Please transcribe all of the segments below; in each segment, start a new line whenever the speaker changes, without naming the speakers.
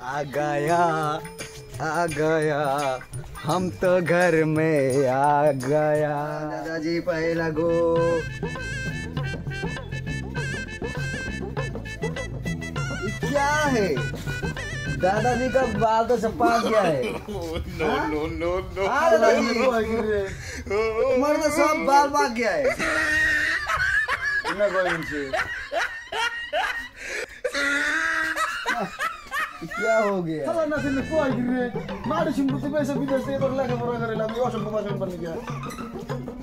आ गया हम तो घर में आ गया। दादाजी पहला गो। क्या है दादाजी का बाल तो चप्पा गया है। नो नो नो उम्र में सब बाल भाग गया है। क्या हो गया?
चलो ना सिर्फ कोई गिरे मारे सिंबुते पैसे विदेश से तो लगा बड़ा करेला ये असंभव भाषण बन गया।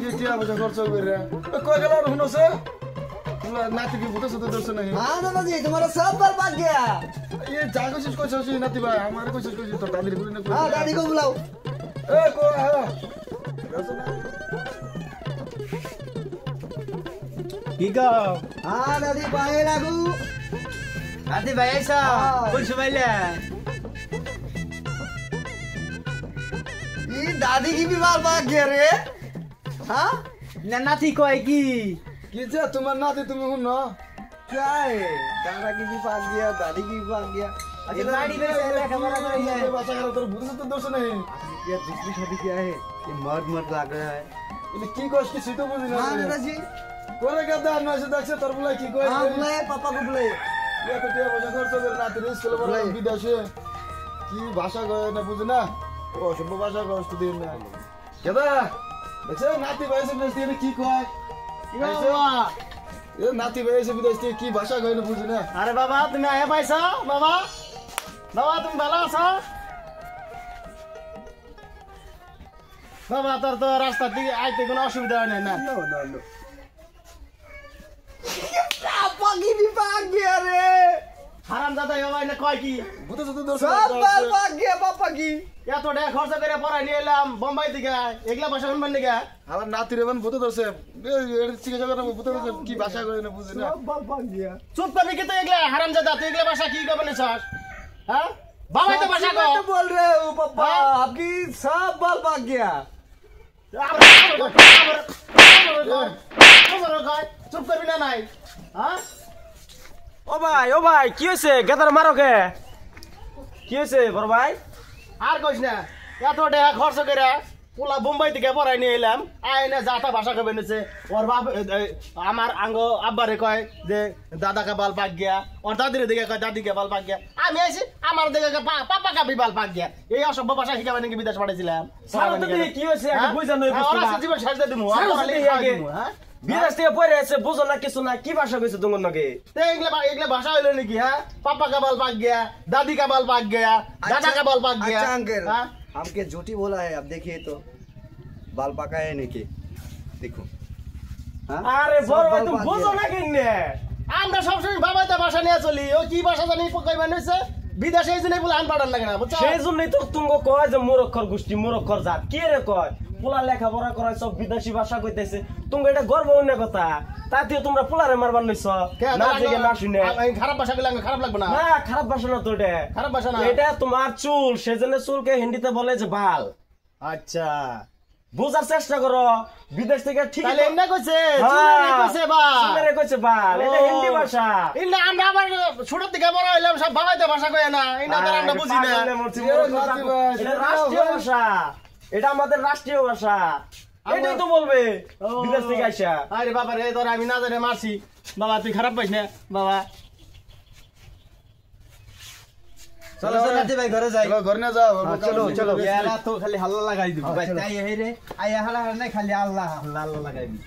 ये क्या वजह खर्च हो गया? कोई गला रहनो से नाती की भूत से तो दर्शन नहीं।
हां दादाजी तुम्हारा सब बाल भाग गया।
ये जागो चीज को सोची नाती भाई हमारे को चीज को तो दादी को ने।
हां दादी को बुलाओ।
ए को है
ठीक है।
हां दादी पाए लागू।
दादी भाई ऐसा कुछ पहले
ये दादी की भी बाल भाग गया रे। हाँ
नाती को है की
जे तुम्हारा नाती तुम हो ना
क्या है? दादा की भी भाग गया दादी की भी भाग गया।
ये गाड़ी में से खबर आ रही है।
ये बात अगर तो भूत से तो दर्शन नहीं।
ये दूसरी शादी क्या है? ये मर्द लग रहा है।
ये की कोश की सीटों पर ना।
हाँ दादाजी
कोने का दान में से दक्ष तरबुला की कोई।
हाँ बुलाए पापा को बुलाए।
ये तो क्या वजह खर्च हो ना तेरे स्कूल में विदेश की भाषा गए ना बुझना ओ शुभ भाषा का वस्तु दिन ना केदा बच्चे नाती भाई से विदेश ने की कोई ये नाती भाई से विदेश की भाषा गए ना बुझना।
अरे बाबा तुम आए पैसा बाबा बाबा तुम भला छ बाबा तर तो रास्ता ती आइते कुन असुविधा हैन ना।
नो नो नो पापा की भी भाग गया रे।
हरामजादा यो भाई ने कह की
भूत से तो दर्शन
सब बाल भाग गया पापा की।
या तो डे खर्च करे पढाइ लिएलाम बम्बई दिगा एकला भाषा मन बन्ने गया।
हमारा नाती रे बन भूत दर्शन ये सीखे जगह में भूत दर्शन की भाषा गए ना बुझना।
सब बाल भाग गया।
चुप करने के तो एकला हरामजादा तो एकला भाषा की बने छस हां बाबा तो भाषा को
तो बोल रहे हो पापा आपकी सब बाल भाग गया।
चुप कर बिना নাই হ্যাঁ ও ভাই কি হইছে গেদার মারো কে কি হইছে বড় ভাই আর কইছ না এত টাকা খরচ করে পোলা বোম্বাই থেকে পড়াই নিয়ে এলাম আইনা যাতা ভাষা কবে নেছে ওর বাপ আমার আঙ্গ আব্বারে কয় যে দাদা কা বাল পাক গিয়া ওর দাদিরে দিকে কয় দাদি কা বাল পাক গিয়া আমি আইছি আমার দিকে পাপা কা বাল পাক গিয়া এই অসভ্য ভাষা শিখাবে নাকি বিদেশ পাঠাইছিলাম সারা তো কি হইছে একটা বুঝা নই বুঝছ না জীবন শেষ দিয়ে দিমু হ্যাঁ বিদেশ থেকে পড়ে এসে বুঝো না কিছু না কি ভাষা কইছে তোমার নাকি তে এগুলা ভাষা হইলো নাকি হ্যাঁ পাপা का बाल पाक गया दादी का बाल पाक गया दादा का बाल पाक गया।
अच्छा अंकल हमके झूठी बोला है। अब देखिए तो बाल पाका है नहीं देखो।
আরে বড় ভাই তুমি বুঝো না কিনে আমরা সব সময় বাবাতে ভাষা নিয়ে চলি ও কি ভাষা জানি কই বানাইছে বিদেশে এই জন্যই বলে আন পাড়ান লাগে না বুঝছো সেই জন্যই তো তুমি কয় যে মুরক্ষর গোষ্ঠী মুরক্ষর জাত কি রে কয় পোলা লেখাপড়া করায় সব বিদেশি ভাষা কইতেছে তুমি এটা গর্ব অন্য কথা তাতেও তোমরা পোলারে মারবার নইছো না দেখে না শুনে খারাপ ভাষা কইলে খারাপ লাগবে না। না খারাপ ভাষা না তো এটা খারাপ ভাষা না এটা তোমার চুল সেজন্য চুলকে হিন্দিতে বলে যে বাল। আচ্ছা বুঝার চেষ্টা করো বিদেশ থেকে ঠিক তাহলে এমনি কইছে চুলেরে কইছে বাল চুলেরে কইছে বাল এটা হিন্দি ভাষা ইনা আমরা আবার ছোট থেকে বড় হইলাম সব বাবাইতে ভাষা কই না ইনা তো আমরা বুঝি না এটা রাষ্ট্রীয় ভাষা এটা আমাদের রাষ্ট্রীয় ভাষা এটাই তো বলবে বিদেশ থেকে আইসা। আরে বাবা রে তোর আমি না জানে মারছি বাবা তুই খারাপ পাইছ না বাবা
चलो नाती भाई घर जाए।
चलो घर ना जाओ
चलो चलो
यार तो खाली हल्ला लगाई দিব ভাই তাই হে রে আয়া হালা নাই খালি আল্লাহ আল্লাহ লাগাই দিব।